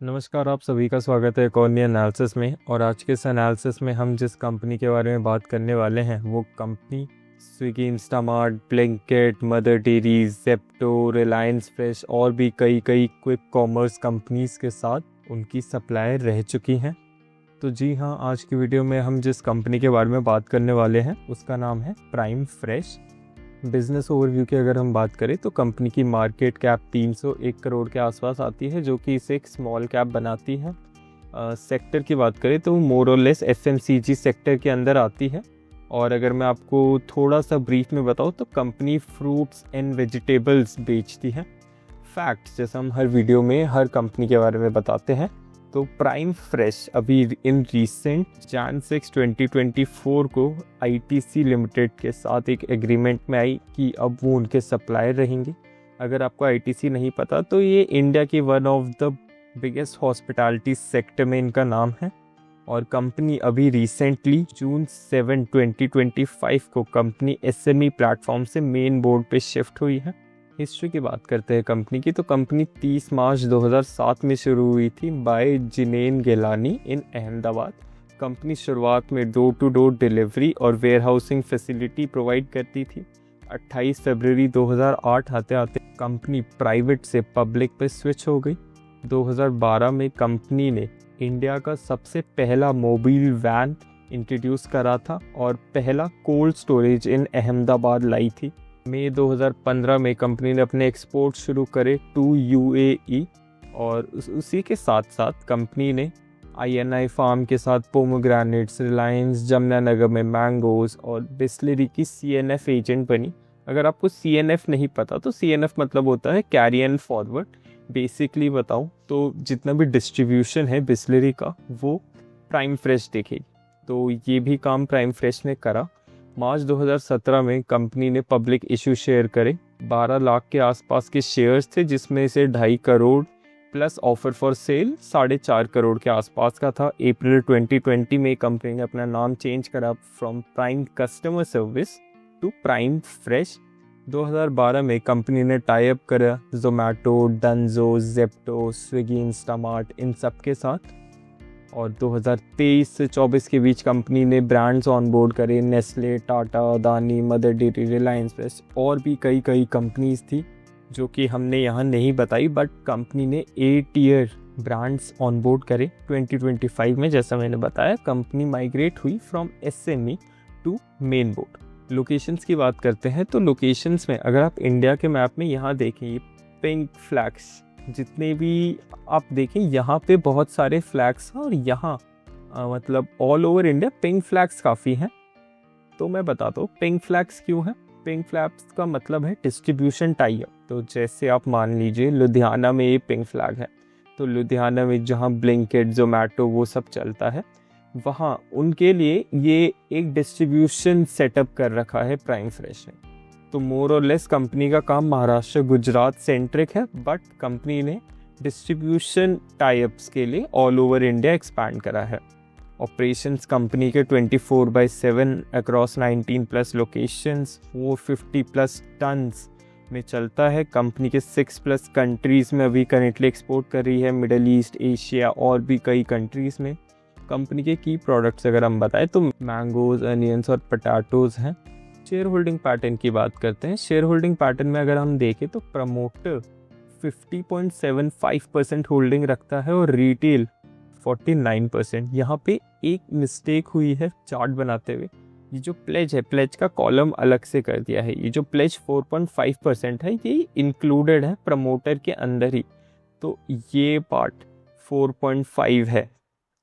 नमस्कार, आप सभी का स्वागत है एक और नए एनालिसिस में। और आज के इस एनालिसिस में हम जिस कंपनी के बारे में बात करने वाले हैं वो company Swiggy, Instamart, Blinkit, mother dairy, Zepto, Reliance Fresh और भी कई क्विक कॉमर्स कंपनीज़ के साथ उनकी सप्लायर रह चुकी हैं। तो जी हाँ, आज की वीडियो में हम जिस कंपनी के बारे में बात करने वाले हैं उसका नाम है प्राइम फ्रेश। बिज़नेस ओवरव्यू की अगर हम बात करें तो कंपनी की मार्केट कैप 301 करोड़ के आसपास आती है, जो कि इसे एक स्मॉल कैप बनाती है। सेक्टर की बात करें तो मोर और लेस एफएमसीजी सेक्टर के अंदर आती है। और अगर मैं आपको थोड़ा सा ब्रीफ में बताऊँ तो कंपनी फ्रूट्स एंड वेजिटेबल्स बेचती है। फैक्ट्स जैसे हम हर वीडियो में हर कंपनी के बारे में बताते हैं, तो प्राइम फ्रेश अभी इन रिसेंट Jan 6, 2024 को आईटीसी लिमिटेड के साथ एक एग्रीमेंट में आई कि अब वो उनके सप्लायर रहेंगे। अगर आपको आईटीसी नहीं पता तो ये इंडिया की one of the biggest hospitality sector में इनका नाम है। और कंपनी अभी रिसेंटली June 7, 2025 को कंपनी एसएमई प्लेटफॉर्म से मेन बोर्ड पे शिफ्ट हुई है। हिस्ट्री की बात करते हैं कंपनी की, तो कंपनी 30 मार्च 2007 में शुरू हुई थी बाय जिनेन गेलानी इन अहमदाबाद। कंपनी शुरुआत में डोर टू डोर डिलीवरी और वेयर हाउसिंग फैसिलिटी प्रोवाइड करती थी। 28 फरवरी 2008 आते आते कंपनी प्राइवेट से पब्लिक पे स्विच हो गई। 2012 में कंपनी ने इंडिया का सबसे पहला मोबाइल वैन इंट्रोड्यूस करा था और पहला कोल्ड स्टोरेज इन अहमदाबाद लाई थी। मई 2015 में कंपनी ने अपने एक्सपोर्ट शुरू करे टू यूएई। और उसी के साथ साथ कंपनी ने आईएनआई फार्म के साथ पोमोग्रेनेट्स, रिलायंस जमुनानगर में मैंगोज और बिस्लरी की सीएनएफ एजेंट बनी। अगर आपको सीएनएफ नहीं पता तो सीएनएफ मतलब होता है कैरी एंड फॉरवर्ड। बेसिकली बताऊं तो जितना भी डिस्ट्रीब्यूशन है बिस्लरी का वो प्राइम फ्रेश देखेगी, तो ये भी काम प्राइम फ्रेश ने करा। मार्च 2017 में कंपनी ने पब्लिक इशू शेयर करे। 12 लाख के आसपास के शेयर्स थे, जिसमें से 2.5 crore plus offer for sale 4.5 crore के आसपास का था। अप्रैल 2020 में कंपनी ने अपना नाम चेंज करा from Prime customer service to Prime Fresh. 2012 में कंपनी ने टाई अप करा जोमेटो, डंजो, ज़ेप्टो, स्विगी, इंस्टामार्ट इन सब के साथ। और 2023 से 24 के बीच कंपनी ने ब्रांड्स ऑन बोर्ड करे, Nestle, Tata, Adani, Mother Dairy, Reliance Fresh और भी कई कंपनीज थी जो कि हमने यहाँ नहीं बताई, बट कंपनी ने 8 ईयर ब्रांड्स ऑन बोर्ड करे। 2025 में जैसा मैंने बताया कंपनी माइग्रेट हुई from SME to main board. Locations की बात करते हैं तो लोकेशंस में अगर आप इंडिया के मैप में यहाँ देखें, ये पिंक फ्लैग्स जितने भी आप देखें यहाँ पे बहुत सारे फ्लैग्स हैं और यहाँ मतलब all over India pink flags काफ़ी हैं। तो मैं बताता हूँ पिंक फ्लैग्स क्यों है। पिंक फ्लैग्स का मतलब है डिस्ट्रीब्यूशन टाई अप। तो जैसे आप मान लीजिए लुधियाना में ये पिंक फ्लैग है, तो लुधियाना में जहाँ ब्लिंकिट, जोमेटो वो सब चलता है, वहाँ उनके लिए ये एक डिस्ट्रीब्यूशन सेटअप कर रखा है प्राइम फ्रेश ने। तो मोर और लेस कंपनी का काम महाराष्ट्र, गुजरात सेंट्रिक है, बट कंपनी ने डिस्ट्रीब्यूशन टाई-अप्स के लिए ऑल ओवर इंडिया एक्सपैंड करा है। ऑपरेशंस कंपनी के 24/7 across 19 plus locations, 450 plus tons में चलता है। कंपनी के 6 प्लस कंट्रीज़ में अभी करेंटली एक्सपोर्ट कर रही है, मिडल ईस्ट, एशिया और भी कई कंट्रीज़ में। कंपनी के की प्रोडक्ट्स अगर हम बताएं तो मैंगोज, अनियंस और पोटैटोज़ हैं। शेयर होल्डिंग पैटर्न की बात करते हैं। शेयर होल्डिंग पैटर्न में अगर हम देखें तो प्रमोटर 50.75% होल्डिंग रखता है और रिटेल 49%। यहाँ पे एक मिस्टेक हुई है चार्ट बनाते हुए। ये जो प्लेज है, प्लेज का कॉलम अलग से कर दिया है। ये जो प्लेज 4.5% है ये इंक्लूडेड है प्रमोटर के अंदर ही, तो ये पार्ट 4.5 है,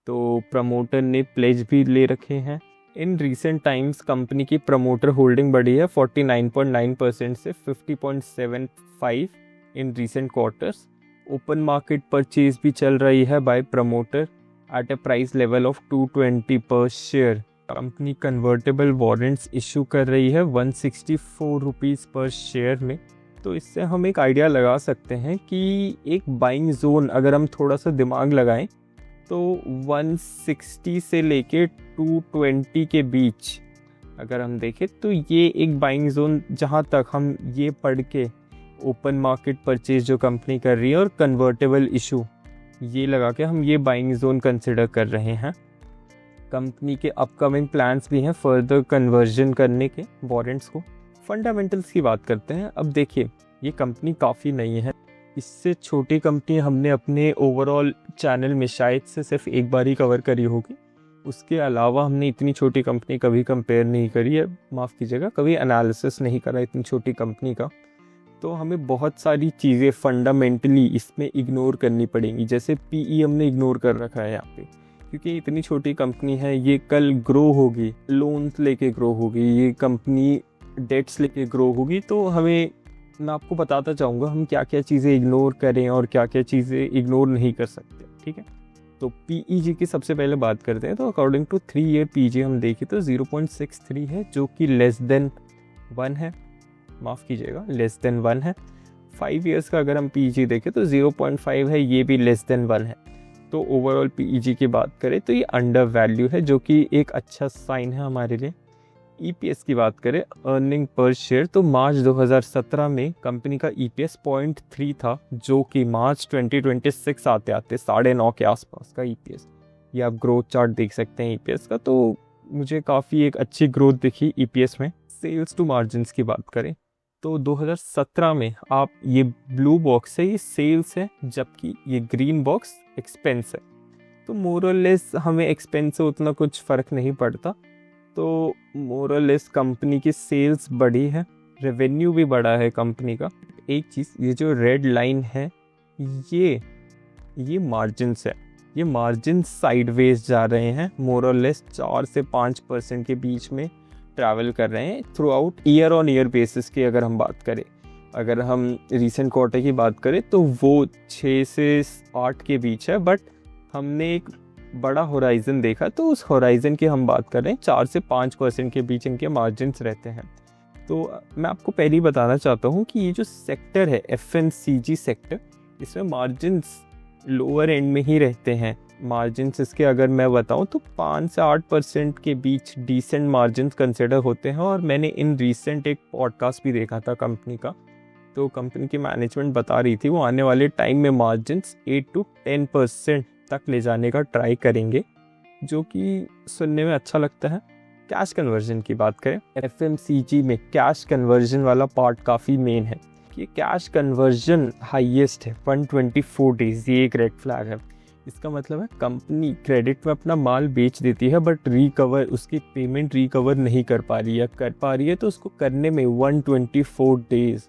तो प्रमोटर ने प्लेज भी ले रखे हैं। इन रिसेंट टाइम्स कंपनी की प्रमोटर होल्डिंग बढ़ी है 49.9% से 50.75 in recent quarters. Open market purchase भी चल रही है by promoter at a price level of 220 per share. Company convertible warrants issue कर रही है 164 रुपीज़ पर शेयर में। तो इससे हम एक आइडिया लगा सकते हैं कि एक बाइंग जोन अगर हम थोड़ा सा दिमाग लगाएं तो 160 से लेके 220 के बीच अगर हम देखें तो ये एक बाइंग जोन, जहाँ तक हम ये पढ़ के ओपन मार्केट परचेज जो कंपनी कर रही है और कन्वर्टेबल इशू, ये लगा के हम ये बाइंग जोन कंसिडर कर रहे हैं। कंपनी के अपकमिंग प्लान्स भी हैं फर्दर कन्वर्जन करने के वारंट्स को। फंडामेंटल्स की बात करते हैं। अब देखिए, ये कंपनी काफ़ी नई है, इससे छोटी कंपनी हमने अपने ओवरऑल चैनल में शायद से सिर्फ एक बार ही कवर करी होगी। उसके अलावा हमने इतनी छोटी कंपनी कभी कंपेयर नहीं करी है, माफ़ कीजिएगा, कभी एनालिसिस नहीं करा इतनी छोटी कंपनी का। तो हमें बहुत सारी चीज़ें फंडामेंटली इसमें इग्नोर करनी पड़ेंगी। जैसे पीई हमने इग्नोर कर रखा है यहाँ पे, क्योंकि इतनी छोटी कंपनी है, ये कल ग्रो होगी, लोन्स लेके ग्रो होगी, ये कंपनी डेट्स लेके ग्रो होगी। तो हमें, मैं आपको बताता चाहूँगा हम क्या क्या चीज़ें इग्नोर करें और क्या क्या चीज़ें इग्नोर नहीं कर सकते, ठीक है। तो पीईजी की सबसे पहले बात करते हैं। तो अकॉर्डिंग टू 3 ईयर पीजी हम देखें तो 0.63 है, जो कि लेस देन 1 है, माफ़ कीजिएगा, लेस देन 1 है। 5 ईयर्स का अगर हम पीजी देखें तो 0.5 है, ये भी लेस देन 1 है। तो ओवरऑल पीईजी की बात करें तो ये अंडर वैल्यू है, जो कि एक अच्छा साइन है हमारे लिए। ईपीएस की बात करें, अर्निंग पर शेयर, तो मार्च 2017 में कंपनी का ईपीएस 0.3 था, जो कि मार्च 2026 आते आते 9.5 के आसपास का ईपीएस। ये आप ग्रोथ चार्ट देख सकते हैं ईपीएस का, तो मुझे काफ़ी एक अच्छी ग्रोथ दिखी ईपीएस में। सेल्स टू मार्जिन्स की बात करें तो 2017 में आप, ये ब्लू बॉक्स है ये सेल्स है, जबकि ये ग्रीन बॉक्स एक्सपेंस है। तो मोर और लेस हमें एक्सपेंस से उतना कुछ फ़र्क नहीं पड़ता। तो मोर और लेस कंपनी की सेल्स बढ़ी है, रेवेन्यू भी बढ़ा है कंपनी का। एक चीज़, ये जो रेड लाइन है ये मार्जिन्स है, ये मार्जिन साइडवेज जा रहे हैं, मोर और लेस 4 से 5% के बीच में ट्रैवल कर रहे हैं through out year on year basis की। अगर हम बात करें, अगर हम रिसेंट क्वार्टर की बात करें तो वो 6 से 8 के बीच है, बट हमने एक बड़ा होराइजन देखा, तो उस होराइजन की हम बात कर रहे हैं 4 से 5% के बीच इनके मार्जिन्स रहते हैं। तो मैं आपको पहले ही बताना चाहता हूँ कि ये जो सेक्टर है एफएमसीजी सेक्टर, इसमें मार्जिन्स लोअर एंड में ही रहते हैं। मार्जिन्स इसके अगर मैं बताऊँ तो 5 से 8% के बीच डिसेंट मार्जिन्स कंसिडर होते हैं। और मैंने इन रिसेंट एक पॉडकास्ट भी देखा था कंपनी का, तो कंपनी की मैनेजमेंट बता रही थी वो आने वाले टाइम में मार्जिन्स 8 to 10% तक ले जाने का ट्राई करेंगे, जो कि सुनने में अच्छा लगता है। कैश कन्वर्जन की बात करें, एफएमसीजी में कैश कन्वर्जन वाला पार्ट काफ़ी मेन है। ये कैश कन्वर्जन हाईएस्ट है 124 डेज, ये एक रेड फ्लैग है। इसका मतलब है कंपनी क्रेडिट में अपना माल बेच देती है, बट रिकवर, उसकी पेमेंट रिकवर नहीं कर पा रही है, कर पा रही है तो उसको करने में 124 डेज,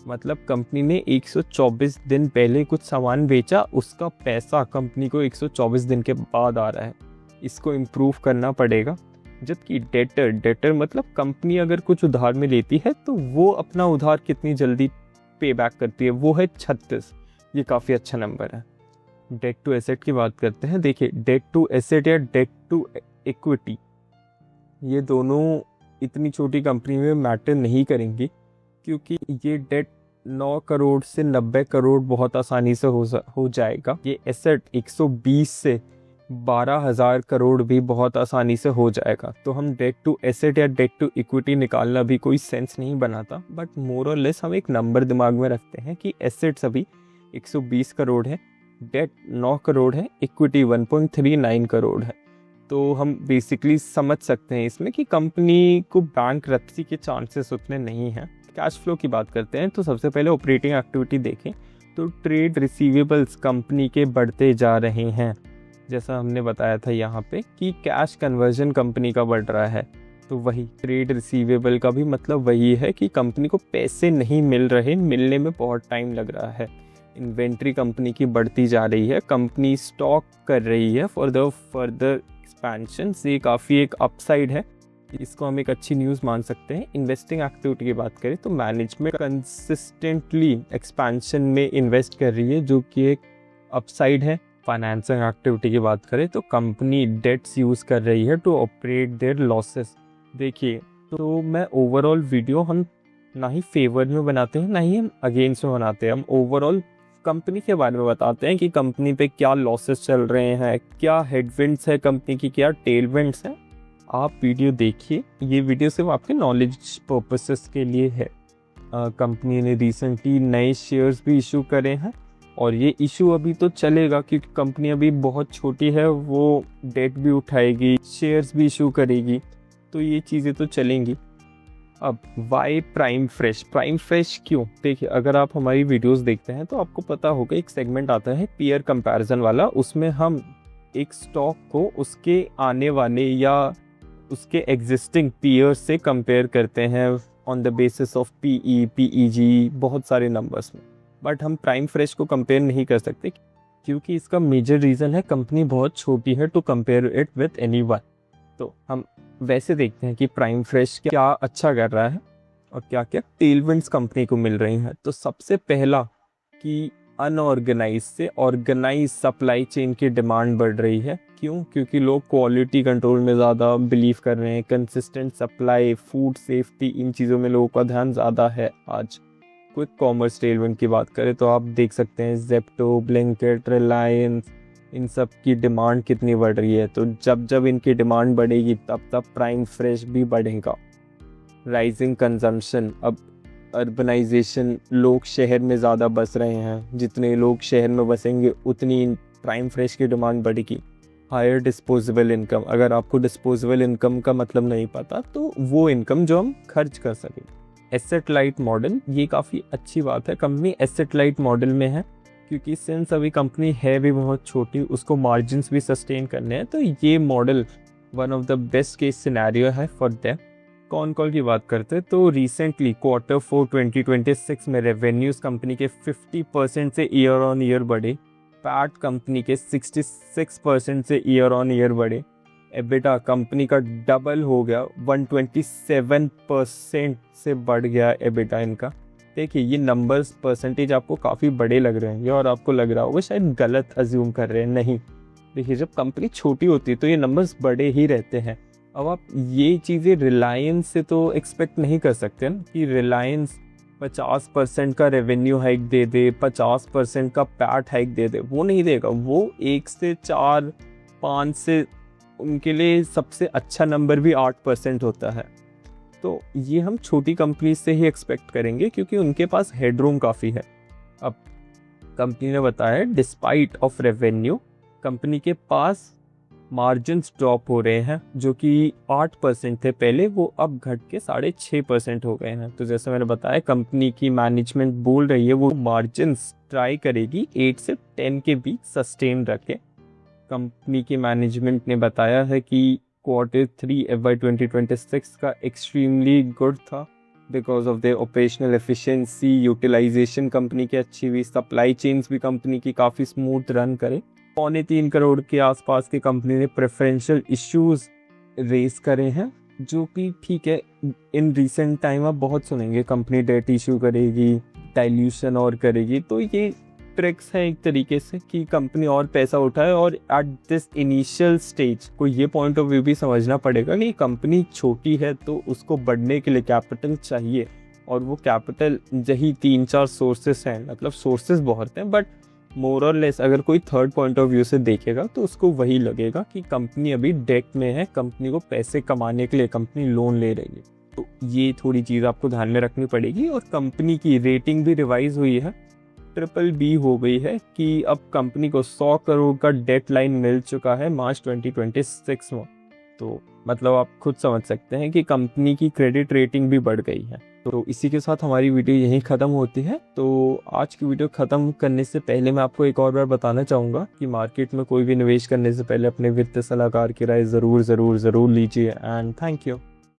मतलब कंपनी ने 124 दिन पहले कुछ सामान बेचा, उसका पैसा कंपनी को 124 दिन के बाद आ रहा है। इसको इम्प्रूव करना पड़ेगा। जबकि डेटर मतलब कंपनी अगर कुछ उधार में लेती है तो वो अपना उधार कितनी जल्दी पे बैक करती है, वो है 36। ये काफ़ी अच्छा नंबर है। डेट टू एसेट की बात करते हैं। देखिए, डेट टू एसेट या डेट टू इक्विटी, ये दोनों इतनी छोटी कंपनी में मैटर नहीं करेंगी, क्योंकि ये डेट 9 करोड़ से 90 करोड़ बहुत आसानी से हो जाएगा। ये एसेट 120 से 12,000 करोड़ भी बहुत आसानी से हो जाएगा। तो हम डेट टू एसेट या डेट टू इक्विटी निकालना भी कोई सेंस नहीं बनाता, बट मोर और लेस हम एक नंबर दिमाग में रखते हैं कि एसेट्स अभी 120 करोड़ है, डेट 9 करोड़ है, इक्विटी 1.39 करोड़ है। तो हम बेसिकली समझ सकते हैं इसमें कि कंपनी को बैंकरप्सी के चांसेस उतने नहीं हैं। कैश फ्लो की बात करते हैं तो सबसे पहले ऑपरेटिंग एक्टिविटी देखें तो ट्रेड रिसीवेबल्स कंपनी के बढ़ते जा रहे हैं। जैसा हमने बताया था यहाँ पे कि कैश कन्वर्जन कंपनी का बढ़ रहा है, तो वही ट्रेड रिसीवेबल का भी मतलब वही है कि कंपनी को पैसे नहीं मिल रहे, मिलने में बहुत टाइम लग रहा है। इन्वेंट्री कंपनी की बढ़ती जा रही है, कंपनी स्टॉक कर रही है फॉर द फर्दर एक्सपेंशन। ये काफ़ी एक अपसाइड है, इसको हम एक अच्छी न्यूज़ मान सकते हैं। इन्वेस्टिंग एक्टिविटी की बात करें तो मैनेजमेंट कंसिस्टेंटली एक्सपेंशन में इन्वेस्ट कर रही है, जो कि एक अपसाइड है। फाइनेंसिंग एक्टिविटी की बात करें तो कंपनी डेट्स यूज़ कर रही है टू ऑपरेट देयर लॉसेस। देखिए, तो मैं ओवरऑल वीडियो हम ना ही फेवर में बनाते हैं ना ही हम अगेंस्ट में बनाते हैं, हम ओवरऑल कंपनी के बारे में बताते हैं कि कंपनी पे क्या लॉसेस चल रहे हैं, क्या हेडविंड्स है कंपनी की, क्या टेलविंड्स हैं। आप वीडियो देखिए, ये वीडियो सिर्फ आपके नॉलेज पर्पसेस के लिए है। कंपनी ने रिसेंटली नए शेयर्स भी इशू करे हैं और ये इशू अभी तो चलेगा क्योंकि कंपनी अभी बहुत छोटी है, वो डेट भी उठाएगी, शेयर्स भी इशू करेगी, तो ये चीज़ें तो चलेंगी। अब वाई प्राइम फ्रेश क्यों? देखिए, अगर आप हमारी वीडियोस देखते हैं तो आपको पता होगा एक सेगमेंट आता है पीयर कंपैरिजन वाला, उसमें हम एक स्टॉक को उसके आने वाले या उसके एग्जिस्टिंग पीयर से कंपेयर करते हैं on the basis of PE, PEG, बहुत सारे नंबर्स में। बट हम प्राइम फ्रेश को कंपेयर नहीं कर सकते क्योंकि इसका मेजर रीज़न है कंपनी बहुत छोटी है to compare it with anyone. तो हम वैसे देखते हैं कि प्राइम फ्रेश क्या अच्छा कर रहा है और क्या क्या टेलविंड्स कंपनी को मिल रही हैं। तो सबसे पहला कि अनऑर्गेनाइज से ऑर्गेनाइज सप्लाई चेन की डिमांड बढ़ रही है। क्यों? क्योंकि लोग क्वालिटी कंट्रोल में ज़्यादा बिलीव कर रहे हैं, कंसिस्टेंट सप्लाई, फूड सेफ्टी, इन चीज़ों में लोगों का ध्यान ज़्यादा है। आज क्विक कॉमर्स टेलविंड की बात करें तो आप देख सकते हैं ज़ेप्टो, ब्लिंकिट, रिलायंस, इन सब की डिमांड कितनी बढ़ रही है। तो जब जब इनकी डिमांड बढ़ेगी तब प्राइम फ्रेश भी बढ़ेगा। राइजिंग कंजम्पशन, अब अर्बनाइजेशन, लोग शहर में ज़्यादा बस रहे हैं, जितने लोग शहर में बसेंगे उतनी प्राइम फ्रेश की डिमांड बढ़ेगी। हायर डिस्पोजेबल इनकम, अगर आपको डिस्पोजेबल इनकम का मतलब नहीं पता तो वो इनकम जो हम खर्च कर सकें। एसेट लाइट मॉडल, ये काफ़ी अच्छी बात है, कंपनी एसेट लाइट मॉडल में है क्योंकि सिंस अभी कंपनी है भी बहुत छोटी, उसको मार्जिन्स भी सस्टेन करने हैं, तो ये model one of the best case scenario है फॉर देम। कौन कॉल की बात करते हैं तो रिसेंटली Q4 2026 में रेवेन्यूज़ कंपनी के 50% से ईयर ऑन ईयर बढ़े, पैट कंपनी के 66% से ईयर ऑन ईयर बढ़े, एबिटा कंपनी का डबल हो गया, 127% से बढ़ गया एबिटा इनका। देखिए, ये नंबर्स परसेंटेज आपको काफ़ी बड़े लग रहे हैं और आपको लग रहा होगा शायद गलत अज्यूम कर रहे हैं, नहीं। देखिए, जब कंपनी छोटी होती है तो ये नंबर्स बड़े ही रहते हैं। अब आप ये चीज़ें रिलायंस से तो एक्सपेक्ट नहीं कर सकते ना कि रिलायंस 50% का रेवेन्यू हाइक दे दे, 50% का पैट हाइक दे दे, वो नहीं देगा। वो 1 से 4, 5 से उनके लिए सबसे अच्छा नंबर भी 8% होता है। तो ये हम छोटी कंपनी से ही एक्सपेक्ट करेंगे क्योंकि उनके पास हेडरूम काफ़ी है। अब कंपनी ने बताया डिस्पाइट ऑफ रेवेन्यू कंपनी के पास मार्जिन्स ड्रॉप हो रहे हैं, जो कि 8% थे पहले, वो अब घट के 6.5% हो गए हैं। तो जैसे मैंने बताया कंपनी की मैनेजमेंट बोल रही है वो मार्जिन्स ट्राई करेगी 8 से 10 के बीच सस्टेन रखे। कंपनी की मैनेजमेंट ने बताया है कि Q3 FY 2026 का एक्सट्रीमली गुड था because of the operational efficiency, utilization company की अच्छी हुई, सप्लाई चेन्स भी कंपनी की काफ़ी स्मूथ रन करे। 3.25 करोड़ के आसपास की कंपनी ने प्रेफरेंशियल इश्यूज रेस करे हैं, जो कि ठीक है, इन रिसेंट टाइम आप बहुत सुनेंगे कंपनी डेट इशू करेगी, डाइल्यूशन और करेगी। तो ये ट्रिक्स है एक तरीके से कि कंपनी और पैसा उठाए। और एट दिस इनिशियल स्टेज को ये पॉइंट ऑफ व्यू भी समझना पड़ेगा कि कंपनी छोटी है तो उसको बढ़ने के लिए कैपिटल चाहिए, और वो कैपिटल यही 3-4 सोर्सेस हैं, मतलब सोर्सेस बहुत हैं, बट मोर और लेस अगर कोई थर्ड पॉइंट ऑफ व्यू से देखेगा तो उसको वही लगेगा कि कंपनी अभी डेट में है, कंपनी को पैसे कमाने के लिए कंपनी लोन ले रही है। तो ये थोड़ी चीज़ आपको ध्यान में रखनी पड़ेगी। और कंपनी की रेटिंग भी रिवाइज हुई है, BBB हो गई है कि अब कंपनी को 100 करोड़ का डेट लाइन मिल चुका है मार्च 2026 में। तो मतलब आप खुद समझ सकते हैं कि कंपनी की क्रेडिट रेटिंग भी बढ़ गई है। तो इसी के साथ हमारी वीडियो यहीं ख़त्म होती है। तो आज की वीडियो ख़त्म करने से पहले मैं आपको एक और बार बताना चाहूँगा कि मार्केट में कोई भी निवेश करने से पहले अपने वित्त सलाहकार की राय ज़रूर लीजिए। And thank you.